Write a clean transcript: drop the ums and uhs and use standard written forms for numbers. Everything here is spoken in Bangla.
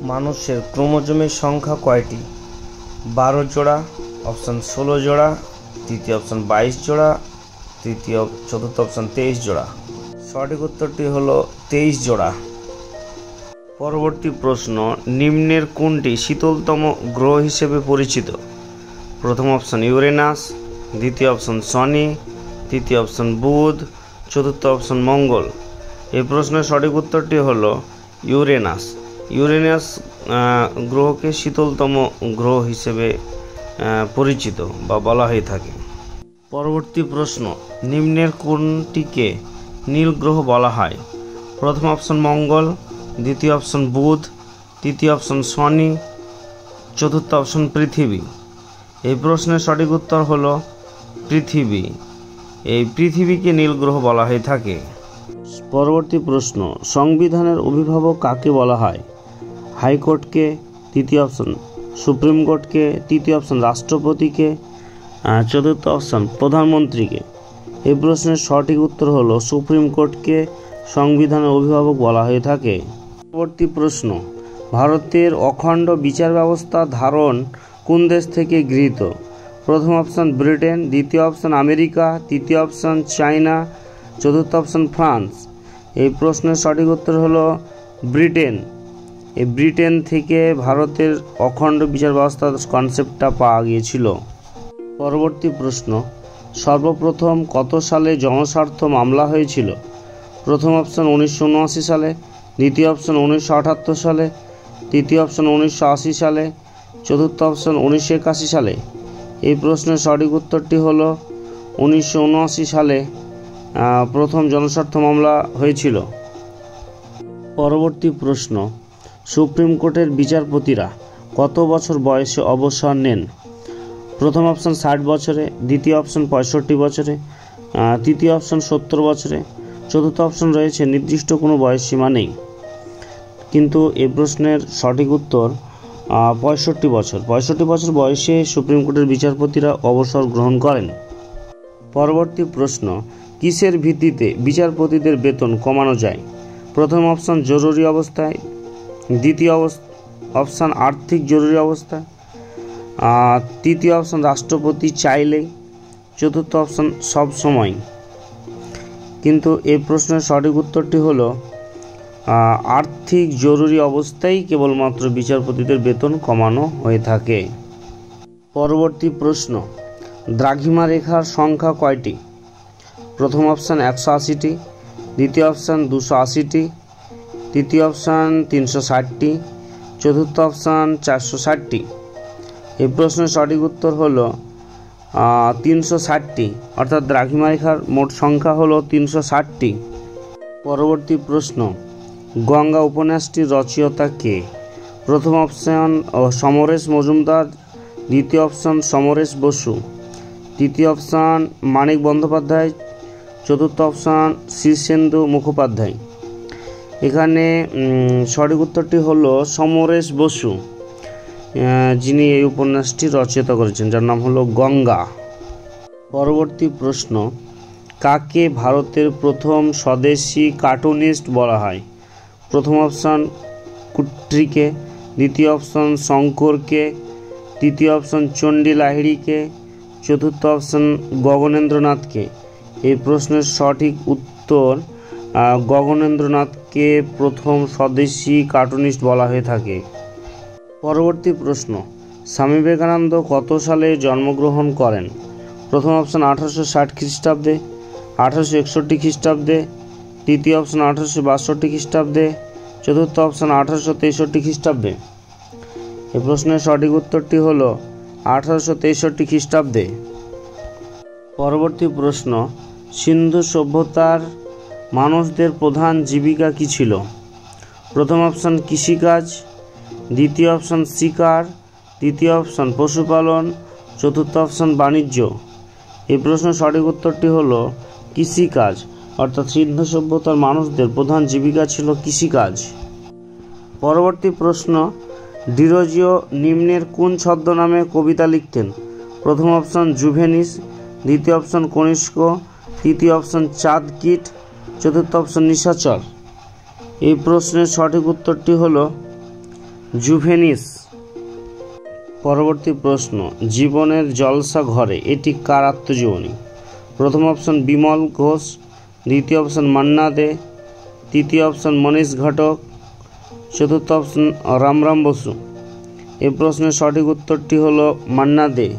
মানুষের ক্রোমোজোমের সংখ্যা কয়টি? 12 জোড়া, অপশান 16 জোড়া, তৃতীয় অপশান 22 জোড়া, চতুর্থ অপশান 23 জোড়া। সঠিক উত্তরটি হলো 23 জোড়া। পরবর্তী প্রশ্ন, নিম্নের কোনটি শীতলতম গ্রহ হিসেবে পরিচিত? প্রথম অপশান ইউরেনাস, দ্বিতীয় অপশান শনি, তৃতীয় অপশান বুধ, চতুর্থ অপশান মঙ্গল। এই প্রশ্নের সঠিক উত্তরটি হলো ইউরেনাস। ইউরেনাস গ্রহকে শীতলতম গ্রহ হিসেবে পরিচিত বা বলা হয়ে থাকে। পরবর্তী প্রশ্ন, নিম্নের কোনটিকে নীল গ্রহ বলা হয়? প্রথম অপশান মঙ্গল, দ্বিতীয় অপশান বুধ, তৃতীয় অপশান শনি, চতুর্থ অপশান পৃথিবী। এই প্রশ্নের সঠিক উত্তর হলো পৃথিবী। এই পৃথিবীকে নীল গ্রহ বলা হয়ে থাকে। পরবর্তী প্রশ্ন, সংবিধানের অভিভাবক কাকে বলা হয়? হাইকোর্টকে, তৃতীয় অপশান সুপ্রিম কোর্টকে, তৃতীয় অপশান রাষ্ট্রপতিকে, চতুর্থ অপশান প্রধানমন্ত্রীকে। এই প্রশ্নের সঠিক উত্তর হলো সুপ্রিম কোর্টকে সংবিধানের অভিভাবক বলা হয়ে থাকে। পরবর্তী প্রশ্ন, ভারতের অখণ্ড বিচার ব্যবস্থা ধারণ কোন দেশ থেকে গৃহীত? প্রথম অপশান ব্রিটেন, দ্বিতীয় অপশান আমেরিকা, তৃতীয় অপশান চায়না, চতুর্থ অপশান ফ্রান্স। এই প্রশ্নের সঠিক উত্তর হলো ব্রিটেন। এই ব্রিটেন থেকে ভারতের অখণ্ড বিচার ব্যবস্থার কনসেপ্টটা পাওয়া গিয়েছিল। পরবর্তী প্রশ্ন, সর্বপ্রথম কত সালে জনস্বার্থ মামলা হয়েছিল? প্রথম অপশান 1979 সালে, দ্বিতীয় অপশান 1978 সালে, তৃতীয় অপশান 1980 সালে, চতুর্থ অপশান 1981 সালে। এই প্রশ্নের সঠিক উত্তরটি হলো 1979 সালে প্রথম জনস্বার্থ মামলা হয়েছিল। পরবর্তী প্রশ্ন, সুপ্রিম কোর্টের বিচারপতিরা কত বছর বয়সে অবসর নেন? প্রথম অপশান 60 বছরে, দ্বিতীয় অপশান 65 বছরে, তৃতীয় অপশান 70 বছরে, চতুর্থ অপশান রয়েছে নির্দিষ্ট কোনো বয়সসীমা নেই। কিন্তু এই প্রশ্নের সঠিক উত্তর 65 বছর। 65 বছর বয়সে সুপ্রিম কোর্টের বিচারপতিরা অবসর গ্রহণ করেন। পরবর্তী প্রশ্ন, কিসের ভিত্তিতে বিচারপতিদের বেতন কমানো যায়? প্রথম অপশান জরুরি অবস্থায়, দ্বিতীয় অপশান আর্থিক জরুরি অবস্থায়, তৃতীয় অপশান রাষ্ট্রপতি চাইলেই, চতুর্থ অপশান সব সময়। কিন্তু এই প্রশ্নের সঠিক উত্তরটি হলো আর্থিক জরুরি অবস্থায় কেবলমাত্র বিচারপতিদের বেতন কমানো হয়ে থাকে। পরবর্তী প্রশ্ন, দ্রাঘিমা রেখার সংখ্যা কয়টি? প্রথম অপশান 180টি, দ্বিতীয় অপশান 280টি, তৃতীয় অপশান 360টি, চতুর্থ অপশান 460টি। এই প্রশ্নের সঠিক উত্তর হলো 360টি, অর্থাৎ দ্রাঘিমা রেখার মোট সংখ্যা হলো 360টি। পরবর্তী প্রশ্ন, গঙ্গা উপন্যাসটির রচয়িতা কে? প্রথম অপশান সমরেশ মজুমদার, দ্বিতীয় অপশান সমরেশ বসু, তৃতীয় অপশান মানিক বন্দ্যোপাধ্যায়, চতুর্থ অপশান শীর্ষেন্দু মুখোপাধ্যায়। এখানে সঠিক উত্তরটি হলো সমরেশ বসু, যিনি এই উপন্যাসটি রচয়িতা করেছেন, যার নাম হলো গঙ্গা। পরবর্তী প্রশ্ন, কাকে ভারতের প্রথম স্বদেশী কার্টুনিস্ট বলা হয়? প্রথম অপশান কুট্রিকে, দ্বিতীয় অপশান শঙ্করকে, তৃতীয় অপশান চণ্ডী লাহিড়িকে, চতুর্থ অপশান গগনেন্দ্রনাথকে। এই প্রশ্নের সঠিক উত্তর গগনেন্দ্রনাথকে প্রথম স্বদেশী কার্টুনিস্ট বলা হয়ে থাকে। পরবর্তী প্রশ্ন, স্বামী বিবেকানন্দ কত সালে জন্মগ্রহণ করেন? প্রথম অপশান 1860 খ্রিস্টাব্দে, 1861 খ্রিস্টাব্দে, তৃতীয় অপশান 1862 খ্রিস্টাব্দে, চতুর্থ অপশান 1863 খ্রিস্টাব্দে। এই প্রশ্নের সঠিক উত্তরটি হলো 1863 খ্রিস্টাব্দে। পরবর্তী প্রশ্ন, সিন্ধু সভ্যতার মানুষদের প্রধান জীবিকা কী ছিল? প্রথম অপশান কৃষিকাজ, দ্বিতীয় অপশান শিকার, তৃতীয় অপশান পশুপালন, চতুর্থ অপশান বাণিজ্য। এই প্রশ্নের সঠিক উত্তরটি হলো কৃষিকাজ, অর্থাৎ সিন্ধু সভ্যতার মানুষদের প্রধান জীবিকা ছিল কৃষিকাজ। পরবর্তী প্রশ্ন, ডিরোজিও নিম্নের কোন ছদ্মনামে কবিতা লিখতেন? প্রথম অপশান জুভেনিস, দ্বিতীয় অপশান কনিষ্ক, তৃতীয় অপশান চাঁদকিট, চতুর্থ অপশান নিশাচর। এই প্রশ্নের সঠিক উত্তরটি হলো জুভেনিস। পরবর্তী প্রশ্ন, জীবনের জলসা ঘরে এটি কার আত্মজীবনী? প্রথম অপশন বিমল ঘোষ, দ্বিতীয় অপশন মান্না দে, তৃতীয় অপশন মনীষ ঘটক, চতুর্থ অপশন রামরাম বসু। এই প্রশ্নের সঠিক উত্তরটি হলো মান্না দে।